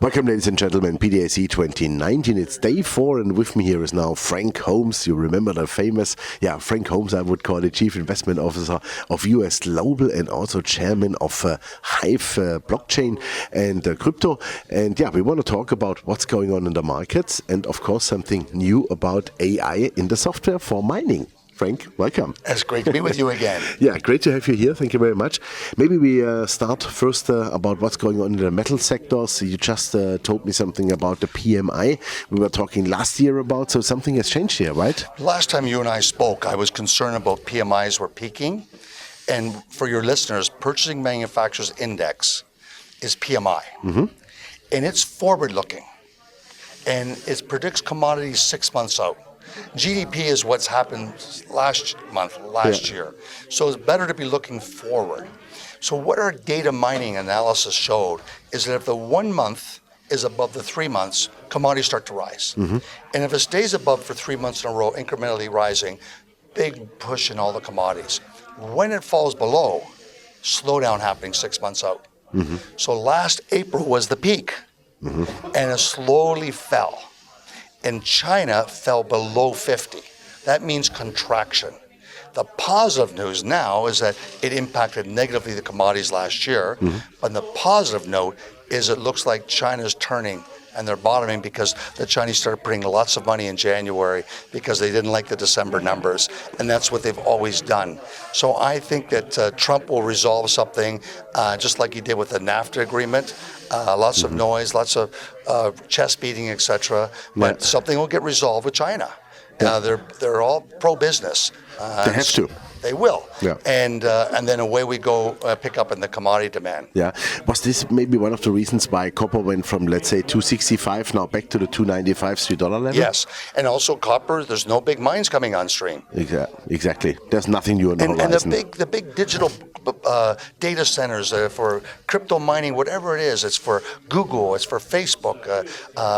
Welcome, ladies and gentlemen, PDAC 2019. It's day 4, and with me here is now Frank Holmes. You remember the famous, Frank Holmes, I would call it, Chief Investment Officer of US Global and also Chairman of Hive Blockchain and Crypto. And we want to talk about what's going on in the markets and, of course, something new about AI in the software for mining. Frank, welcome. It's great to be with you again. Yeah, great to have you here. Thank you very much. Maybe we start first about what's going on in the metal sectors. You just told me something about the PMI we were talking last year about, so something has changed here, right? Last time you and I spoke, I was concerned about PMIs were peaking. And for your listeners, Purchasing Manufacturers Index is PMI. Mm-hmm. And it's forward-looking. And it predicts commodities 6 months out. GDP is what's happened last year. So it's better to be looking forward. So what our data mining analysis showed is that if the 1 month is above the 3 months, commodities start to rise. Mm-hmm. And if it stays above for 3 months in a row, incrementally rising, big push in all the commodities. When it falls below, slowdown happening 6 months out. Mm-hmm. So last April was the peak, and it slowly fell. And China fell below 50. That means contraction. The positive news now is that it impacted negatively the commodities last year. Mm-hmm. But the positive note is it looks like China's turning and they're bottoming because the Chinese started putting lots of money in January because they didn't like the December numbers. And that's what they've always done. So I think that Trump will resolve something just like he did with the NAFTA agreement. Lots of noise, lots of chest beating, etc. But something will get resolved with China. They're all pro-business. They have to. They will. Yeah. And then away we go, pick up in the commodity demand. Yeah. Was this maybe one of the reasons why copper went from, let's say, $265 now back to the $295, $3 level? Yes. And also copper, there's no big mines coming on stream. Exactly. There's nothing new on the horizon. And the big digital data centers for crypto mining, whatever it is, it's for Google, it's for Facebook,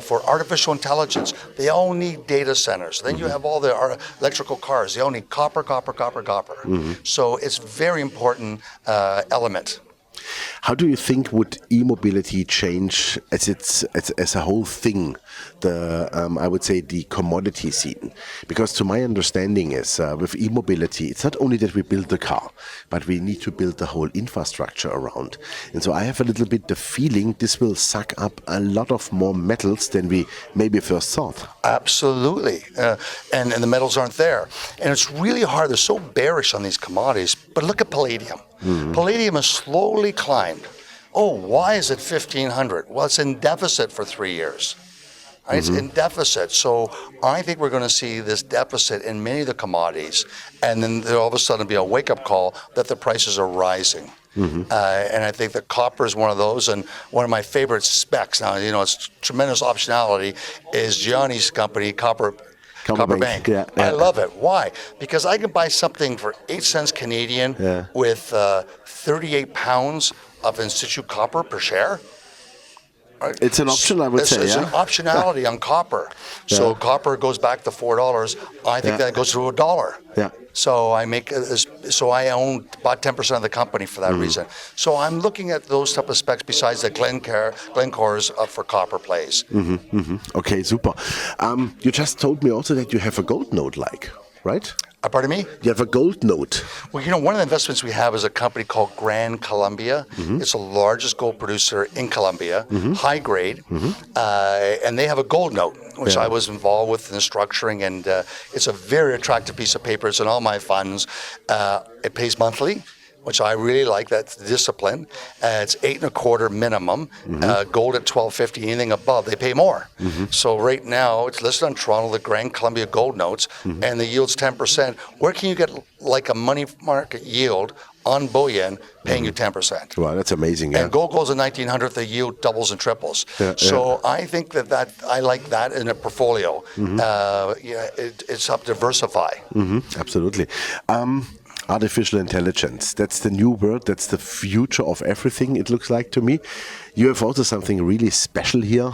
for artificial intelligence. They all need data centers. Then you have all the electrical cars. They all need copper. Mm-hmm. So it's a very important element. How do you think would e-mobility change as a whole thing, I would say the commodity scene? Because to my understanding is with e-mobility, it's not only that we build the car, but we need to build the whole infrastructure around. And so I have a little bit the feeling this will suck up a lot of more metals than we maybe first thought. Absolutely. And the metals aren't there. And it's really hard. They're so bearish on these commodities. But look at palladium. Mm-hmm. Palladium has slowly climbed. Oh, why is it 1,500? Well, it's in deficit for 3 years. Right? Mm-hmm. It's in deficit. So I think we're going to see this deficit in many of the commodities. And then there'll all of a sudden be a wake-up call that the prices are rising. Mm-hmm. And I think that copper is one of those. And one of my favorite specs, now, it's tremendous optionality, is Gianni's company, Copper Bank. Yeah. I love it. Why? Because I can buy something for 8 cents Canadian with 38 pounds of in situ copper per share. Right? It's an option, I would say. It's an optionality on copper. So copper goes back to $4. I think that goes to $1. Yeah. So I bought 10% of the company for that reason. So I'm looking at those type of specs besides the Glencore's for copper plays. Mm-hmm, mm-hmm. Okay, super. You just told me also that you have a gold node, right? Pardon me? You have a gold note. Well, one of the investments we have is a company called Gran Colombia. Mm-hmm. It's the largest gold producer in Colombia, high grade, and they have a gold note, which I was involved with in the structuring, and it's a very attractive piece of paper. It's in all my funds. It pays monthly, which I really like. That's discipline. It's 8.25 minimum. Gold at $1,250. Anything above, they pay more. Mm-hmm. So right now, it's listed on Toronto, the Grand Columbia Gold Notes, and the yield's 10%. Where can you get like a money market yield on bullion paying you 10%? Wow, that's amazing. And gold goes to 1,900, the yield doubles and triples. So I think that I like that in a portfolio. It's up to diversify. Absolutely. Artificial intelligence. That's the new word. That's the future of everything, it looks like to me. You have also something really special here.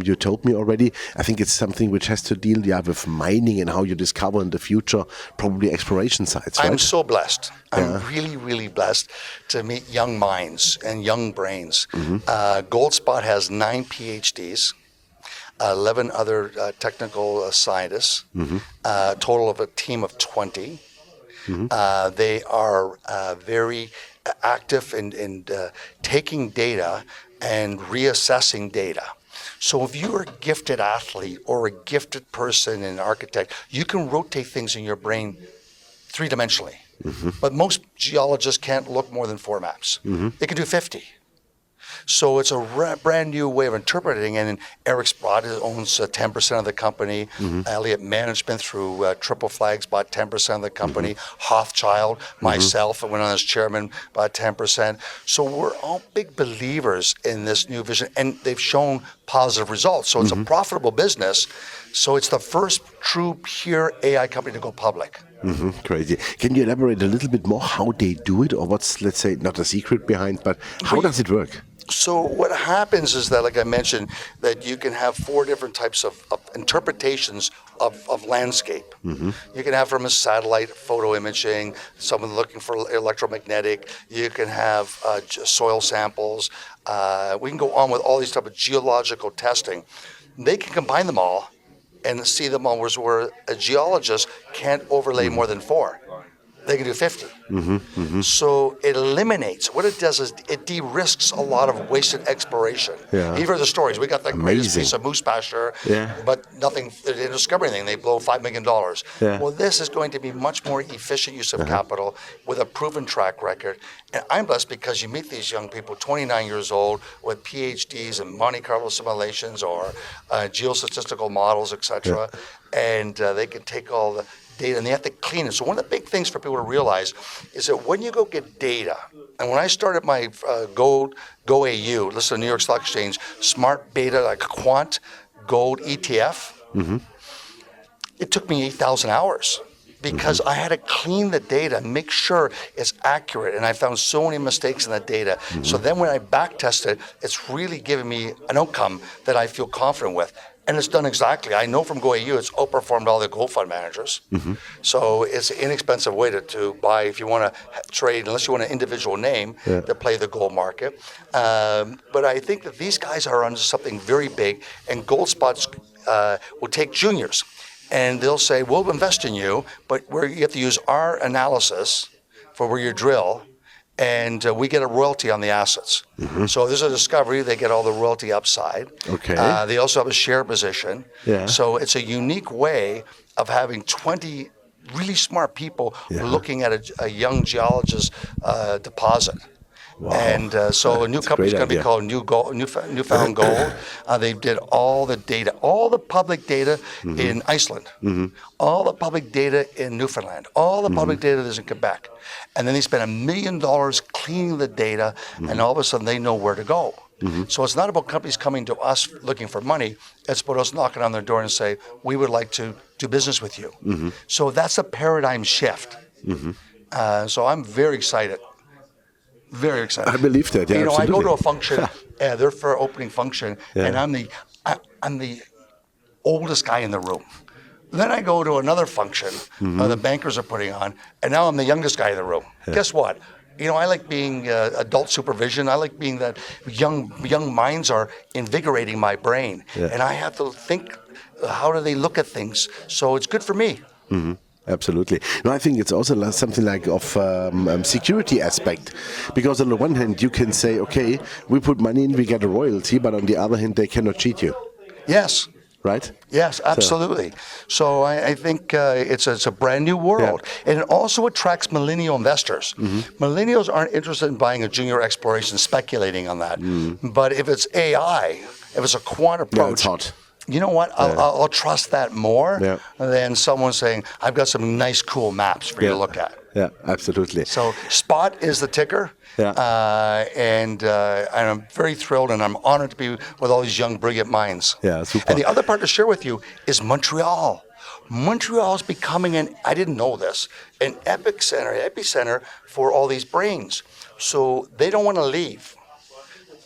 You told me already. I think it's something which has to deal with mining and how you discover in the future probably exploration sites, right? I'm so blessed. I'm really, really blessed to meet young minds and young brains. Goldspot has 9 PhDs. 11 other technical scientists, total of a team of 20. They are very active in taking data and reassessing data. So if you're a gifted athlete or a gifted person, an architect, you can rotate things in your brain three-dimensionally. But most geologists can't look more than 4 maps. They can do 50. So it's a brand new way of interpreting, and Eric Sprott owns 10% of the company. Elliott Management through Triple Flags bought 10% of the company. Hothschild, myself, I went on as chairman, bought 10%. So we're all big believers in this new vision, and they've shown positive results. So it's a profitable business. So it's the first true pure AI company to go public. Crazy. Can you elaborate a little bit more how they do it, or what's, let's say, not a secret behind, but how does it work? So what happens is that, like I mentioned, that you can have 4 different types of interpretations of landscape. You can have from a satellite photo imaging, someone looking for electromagnetic. You can have soil samples. We can go on with all these type of geological testing. They can combine them all and see them all, where a geologist can't overlay more than 4. They can do 50. So it eliminates, what it does is it de-risks a lot of wasted exploration. You've heard the stories. We got the greatest piece of moose pasture, but nothing, they didn't discover anything. They blow $5 million. Well, this is going to be much more efficient use of capital with a proven track record. And I'm blessed because you meet these young people, 29 years old, with PhDs in Monte Carlo simulations or geostatistical models, etc. And they can take all the data, and they have to clean it. So one of the big things for people to realize is that when you go get data, and when I started my Go AU, listen to New York Stock Exchange, smart beta, like quant gold ETF, it took me 8,000 hours because I had to clean the data, make sure it's accurate, and I found so many mistakes in the data. So then when I back test it, it's really giving me an outcome that I feel confident with. And it's done exactly. I know from Go AU, it's outperformed all the gold fund managers. So it's an inexpensive way to buy if you want to trade, unless you want an individual name to play the gold market. But I think that these guys are onto something very big, and Goldspots will take juniors, and they'll say, we'll invest in you, but you have to use our analysis for where you drill, and we get a royalty on the assets. So if there's a discovery, they get all the royalty upside. They also have a share position. So it's a unique way of having 20 really smart people looking at a young geologist deposit. And so a new company is going to be called Newfound Gold. They did all the data, all the public data in Iceland, all the public data in Newfoundland, all the public data that's in Quebec. And then they spent $1 million cleaning the data, and all of a sudden they know where to go. So it's not about companies coming to us looking for money. It's about us knocking on their door and say, we would like to do business with you. So that's a paradigm shift. So I'm very excited. Very excited. I believe that. Yeah, I go to a function, they're for opening function, and I'm the oldest guy in the room. Then I go to another function the bankers are putting on, and now I'm the youngest guy in the room. Guess what? I like being adult supervision. I like being that young minds are invigorating my brain, and I have to think, how do they look at things? So it's good for me. Absolutely. No, I think it's also something like of security aspect, because on the one hand you can say, okay, we put money in, we get a royalty, but on the other hand they cannot cheat you. Yes. Right? Yes, absolutely. So I think it's a brand new world. And it also attracts millennial investors. Millennials aren't interested in buying a junior exploration, speculating on that. But if it's AI, if it's a quant approach, it's hot. You know what? I'll trust that more than someone saying, I've got some nice, cool maps for you to look at. Yeah, absolutely. So SPOT is the ticker. And I'm very thrilled, and I'm honored to be with all these young, brilliant minds. Yeah, super. And the other part to share with you is Montreal. Montreal is becoming I didn't know this, an epicenter for all these brains. So they don't want to leave.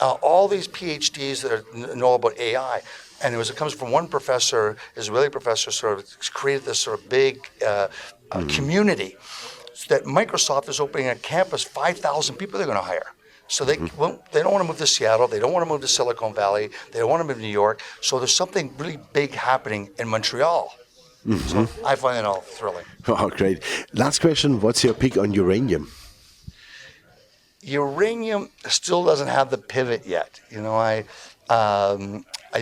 All these PhDs that know about AI, and it comes from one professor, Israeli professor, sort of created this sort of big community. So that Microsoft is opening a campus, 5,000 people they're going to hire. So they don't want to move to Seattle. They don't want to move to Silicon Valley. They don't want to move to New York. So there's something really big happening in Montreal. So I find it all thrilling. Oh, great. Last question. What's your pick on uranium? Uranium still doesn't have the pivot yet. I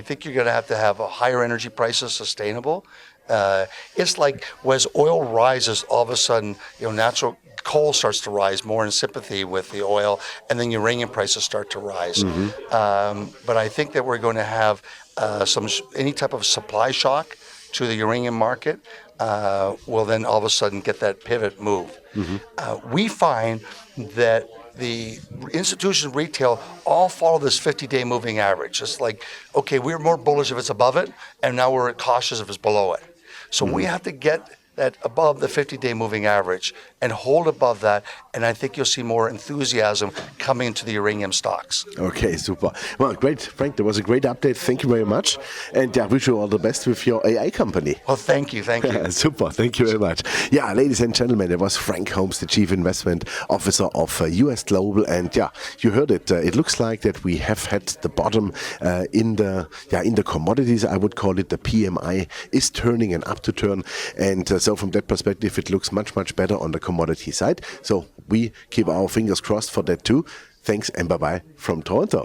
think you're going to have a higher energy prices sustainable. It's like as oil rises, all of a sudden, natural coal starts to rise more in sympathy with the oil, and then uranium prices start to rise. But I think that we're going to have any type of supply shock to the uranium market will then all of a sudden get that pivot move. We find that the institutions, retail, all follow this 50-day moving average. It's like, okay, we're more bullish if it's above it, and now we're cautious if it's below it. So we have to get that above the 50-day moving average and hold above that, and I think you'll see more enthusiasm coming into the uranium stocks. Okay, super. Well, great, Frank. That was a great update. Thank you very much, and wish you all the best with your AI company. Well, thank you. Super. Thank you very much. Yeah, ladies and gentlemen, it was Frank Holmes, the Chief Investment Officer of US Global, and you heard it. It looks like that we have had the bottom in the commodities. I would call it the PMI is turning an up to turn, and so from that perspective, it looks much better on the commodity side. So we keep our fingers crossed for that too. Thanks and bye-bye from Toronto.